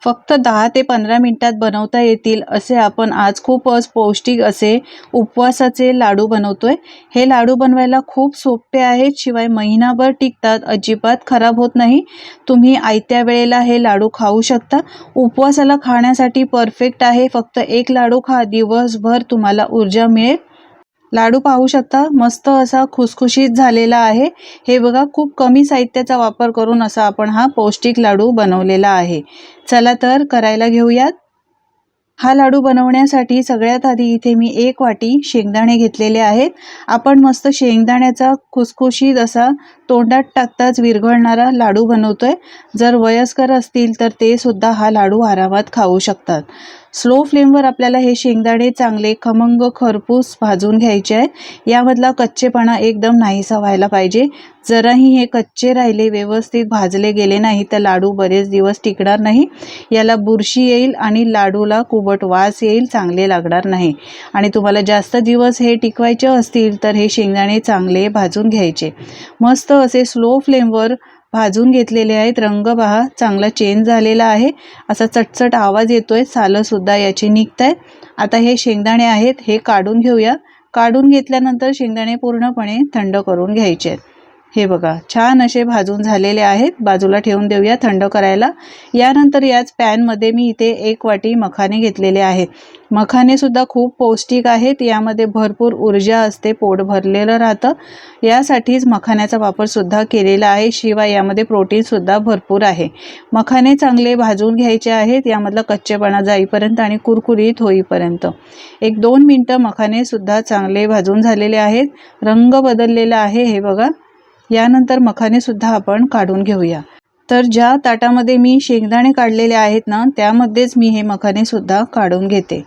फक्त 10 ते 15 मिनिटात बनवता येतील असे आपण आज खूपच पौष्टिक असे उपवासाचे लाडू बनवतोय। हे लाडू बनवायला खूप सोपे आहेत, शिवाय महिनाभर टिकतात, अजिबात खराब होत नाही। तुम्ही आयत्या वेळेला हे लाडू खाऊ शकता। उपवासाला खाण्यासाठी परफेक्ट आहे। फक्त एक लाडू खा, दिवसभर तुम्हाला ऊर्जा मिळेल। लाडू पाहू शकता, मस्त असा खुसखुशीत झालेला आहे। हे बघा, खूप कमी साहित्याचा वापर करून असा आपण हा पौष्टिक लाडू बनवलेला आहे। चला तर करायला घेऊयात। हा लाडू बनवण्यासाठी सगळ्यात आधी इथे मी 1 वाटी शेंगदाणे घेतलेले आहेत। आपण मस्त शेंगदाण्याचा खुसखुशीत असा तोंडात टाकताच विरघळणारा लाडू बनवतोय। जर वयस्कर असतील तर ते सुद्धा हा लाडू आरामात खाऊ शकतात। स्लो फ्लेमवर आपल्याला हे शेंगदाणे चांगले खमंग खरपूस भाजून घ्यायचे आहेत। यामधला कच्चेपणा एकदम नाहीसा व्हायला पाहिजे। जराही हे कच्चे राहिले, व्यवस्थित भाजले गेले नाही तर लाडू बरेच दिवस टिकणार नाही। याला बुरशी येईल आणि लाडूला कुबट वास येईल, चांगले लागणार नाही। आणि तुम्हाला जास्त दिवस हे टिकवायचे असतील तर हे शेंगदाणे चांगले भाजून घ्यायचे। मस्त असे स्लो फ्लेमवर भाजून घेतलेले आहेत। रंग पहा, चांगला चेंज झालेला आहे। असा चटचट आवाज येतोय, सालं सुद्धा याची निघतायत। आता हे शेंगदाणे आहेत हे काढून घेऊया। काढून घेतल्यानंतर शेंगदाणे पूर्णपणे थंड करून घ्यायचे आहेत। हे बघा, छान असे भाजून झालेले आहेत। बाजूला ठेवून देऊया थंड करायला। यानंतर याच पॅनमध्ये मी इथे 1 वाटी मखाने घेतलेले आहेत। मखाने सुद्धा खूप पौष्टिक आहेत। यामध्ये भरपूर ऊर्जा असते, पोट भरलेलं राहतं। यासाठीच मखाण्याचा वापर सुद्धा केलेला आहे। शिवाय यामध्ये प्रोटीन सुद्धा भरपूर आहे। मखाने चांगले भाजून घ्यायचे आहेत, यामधला कच्चेपणा जाईपर्यंत आणि कुरकुरीत होईपर्यंत। 1-2 मिनिटं मखाने सुद्धा चांगले भाजून झालेले आहेत। रंग बदललेला आहे, हे बघा। यानंतर मखाने सुद्धा आपण काढून घेऊया। तर ज्या ताटामध्ये मी शेंगदाणे काढलेले आहेत ना, त्यामध्येच मी हे मखाने सुद्धा काढून घेते।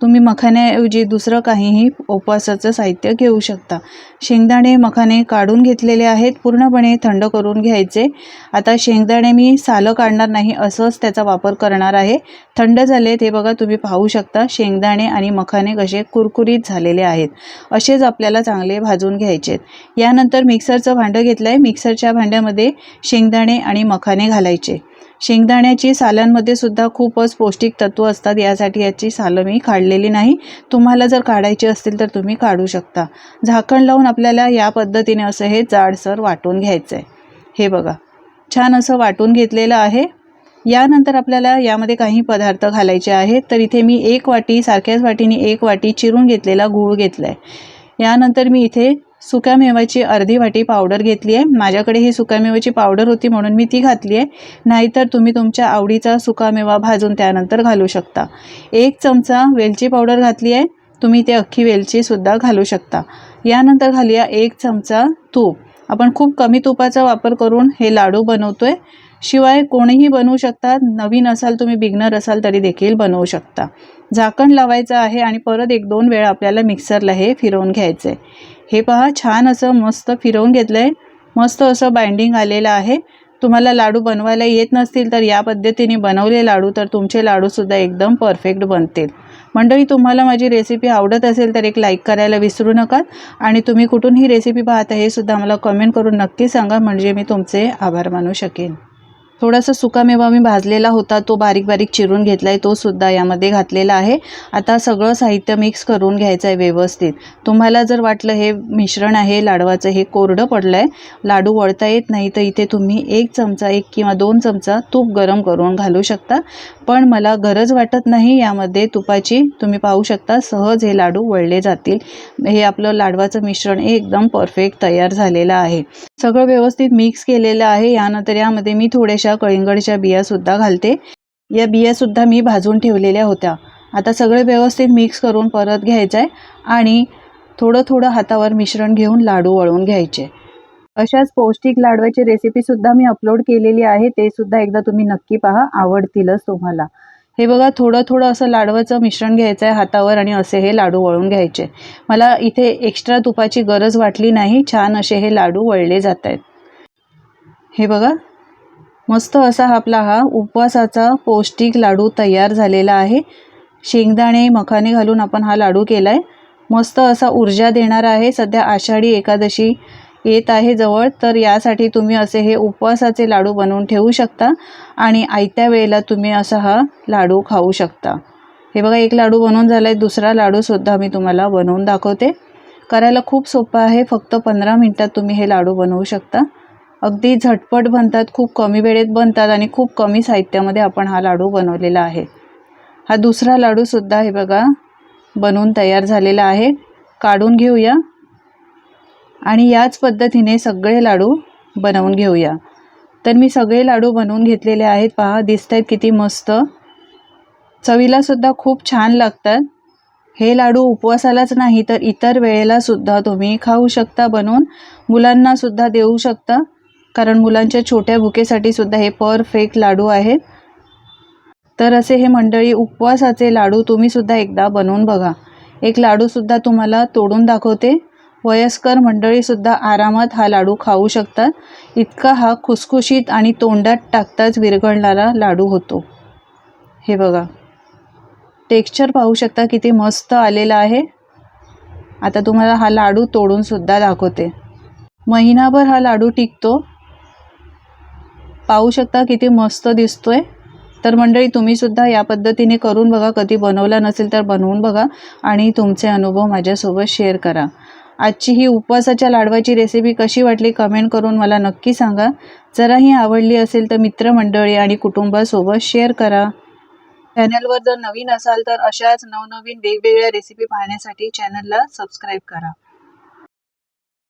तुम्ही मखाण्याऐवजी दुसरं काहीही उपवासाचं साहित्य घेऊ शकता। शेंगदाणे मखाने काढून घेतलेले आहेत, पूर्णपणे थंड करून घ्यायचे। आता शेंगदाणे मी सालं काढणार नाही, असंच त्याचा वापर करणार आहे। थंड झालेत, हे बघा, तुम्ही पाहू शकता शेंगदाणे आणि मखाने कसे कुरकुरीत झालेले आहेत। असेच आपल्याला चांगले भाजून घ्यायचे। यानंतर मिक्सरचं भांडं घेतलंय। मिक्सरच्या भांड्यामध्ये शेंगदाणे आणि मखाने घालायचे। शेंगदाण्याची सालांमध्ये सुद्धा खूपच पौष्टिक तत्व असतात, यासाठी याची सालं मी काढलेली नाही। तुम्हाला जर काढायची असतील तर तुम्ही काढू शकता। झाकण लावून आपल्याला या पद्धतीने असं हे जाडसर वाटून घ्यायचं आहे। हे बघा, छान असं वाटून घेतलेलं आहे। यानंतर आपल्याला यामध्ये काही पदार्थ घालायचे आहेत। तर इथे मी 1 वाटी, सारख्याच वाटीने 1 वाटी चिरून घेतलेला गूळ घेतलाय। यानंतर मी इथे सुक्यामेव्याची अर्धी वाटी पावडर घेतली आहे। माझ्याकडे ही सुक्यामेव्याची पावडर होती म्हणून मी ती घातली आहे, नाहीतर तुम्ही तुमच्या आवडीचा सुकामेवा भाजून त्यानंतर घालू शकता। 1 चमचा वेलची पावडर घातली आहे, तुम्ही ते अख्खी वेलची सुद्धा घालू शकता। यानंतर घालूया 1 चमचा तूप। आपण खूप कमी तुपाचा वापर करून हे लाडू बनवतोय। शिवाय कोणीही बनवू शकतात, नवीन असाल, तुम्ही बिगनर असाल तरी देखील बनवू शकता। झाकण लावायचं आहे आणि परत 1-2 वेळा आपल्याला मिक्सरला हे फिरवून घ्यायचं आहे। हे पहा, छान असं मस्त फिरवून घेतलंय। मस्त असं बाइंडिंग आलेलं आहे। तुम्हाला लाडू बनवायला येत नसतील तर या पद्धतीने बनवले लाडू तर तुमचे लाडू सुद्धा एकदम परफेक्ट बनतील। मंडळी, तुम्हाला माझी रेसिपी आवडत असेल तर एक लाईक करायला विसरू नका। आणि तुम्ही कुठून ही रेसिपी पाहता हे सुद्धा मला कमेंट करून नक्की सांगा, म्हणजे मी तुमचे आभार मानू शकेन। थोडासा सुकामेवा मी भाजलेला होता, तो बारीक बारीक चिरून घेतलाय, तो सुद्धा यामध्ये घातलेला आहे। आता सगळं साहित्य मिक्स करून घ्यायचं आहे व्यवस्थित। तुम्हाला जर वाटलं हे मिश्रण आहे लाडवाचं हे कोरडं पडलंय, लाडू वळता येत नाही, तर इथे तुम्ही 1 चमचा 1 किंवा 2 चमचा तूप गरम करून घालू शकता। पण मला गरज वाटत नाही यामध्ये तुपाची। तुम्ही पाहू शकता सहज हे लाडू वळले जातील। हे आपलं लाडवाचं मिश्रण एकदम परफेक्ट तयार झालेलं आहे। सगळं व्यवस्थित मिक्स केलेलं आहे। यानंतर यामध्ये मी थोड्याशा कलिंगडच्या बिया सुद्धा घालते। या बिया सुद्धा मी भाजून ठेवलेल्या होत्या। आता सगळे व्यवस्थित मिक्स करून परत घ्यायचं आहे आणि थोडं थोडं हातावर मिश्रण घेऊन लाडू वळून घ्यायचे। अशाच पौष्टिक लाडवाची रेसिपी सुद्धा मी अपलोड केलेली आहे, ते सुद्धा एकदा तुम्ही नक्की पहा, आवडतीलच तुम्हाला। हे बघा, थोडं थोडं असं लाडवाचं मिश्रण घ्यायचं आहे हातावर आणि असे हे लाडू वळून घ्यायचे। मला इथे एक्स्ट्रा तुपाची गरज वाटली नाही, छान असे हे लाडू वळले जात आहेत। हे बघा, मस्त असा आपला हा उपवासाचा पौष्टिक लाडू तयार झालेला आहे। शेंगदाणे मखाने घालून आपण हा लाडू केलाय। मस्त असा ऊर्जा देणारा आहे। सध्या आषाढी एकादशी येत आहे जवळ, तर यासाठी तुम्ही असे हे उपवासाचे लाडू बनवून ठेवू शकता आणि आयत्या वेळेला तुम्ही असा हा लाडू खाऊ शकता। हे बघा, एक लाडू बनवून झालाय, दुसरा लाडूसुद्धा मी तुम्हाला बनवून दाखवते। करायला खूप सोपं आहे, फक्त 15 मिनिटात तुम्ही हे लाडू बनवू शकता। अगदी झटपट बनतात, खूप कमी वेळेत बनतात आणि खूप कमी साहित्यामध्ये आपण हा लाडू बनवलेला आहे। हा दुसरा लाडूसुद्धा हे बघा बनवून तयार झालेला आहे, काढून घेऊया आणि याच पद्धतीने सगळे लाडू बनवून घेऊया। तर मी सगळे लाडू बनवून घेतलेले आहेत, पहा दिसतायत किती मस्त, चवीला सुद्धा खूप छान लागतात। हे लाडू उपवासालाच नाही तर इतर वेळेला सुद्धा तुम्ही खाऊ शकता बनवून, मुलांना सुद्धा देऊ शकता, कारण मुलांच्या छोट्या भुकेसाठी सुद्धा हे परफेक्ट लाडू आहेत। तर असे हे मंडळी उपवासाचे लाडू तुम्ही सुद्धा एकदा बनवून बघा। एक लाडू सुद्धा तुम्हाला तोडून दाखवते, वयस्कर मंडळी सुद्धा आरामात हा लाडू खाऊ शकतात, इतका हा खुसखुशीत आणि तोंडात टाकताच विरघळणारा लाडू होतो। हे बघा, टेक्स्चर पाहू शकता किती मस्त आलेला आहे। आता तुम्हाला हा लाडू तोडून सुद्धा दाखवते, महिनाभर हा लाडू टिकतो, पाहू शकता किती मस्त दिसतोय। तर मंडळी तुम्ही सुद्धा या पद्धतीने करून बघा, कधी बनवला नसेल तर बनवून बघा आणि तुमचे अनुभव माझ्यासोबत शेअर करा। आजची ही उपवासाच्या लाडवाची रेसिपी कशी वाटली कमेंट करून मला नक्की सांगा। जराही आवडली असेल तर मित्रमंडळी आणि कुटुंबासोबत शेअर करा। चॅनलवर जर नवीन असाल तर अशाच नवनवीन वेगवेगळ्या रेसिपी पाहण्यासाठी चॅनलला सबस्क्राईब करा।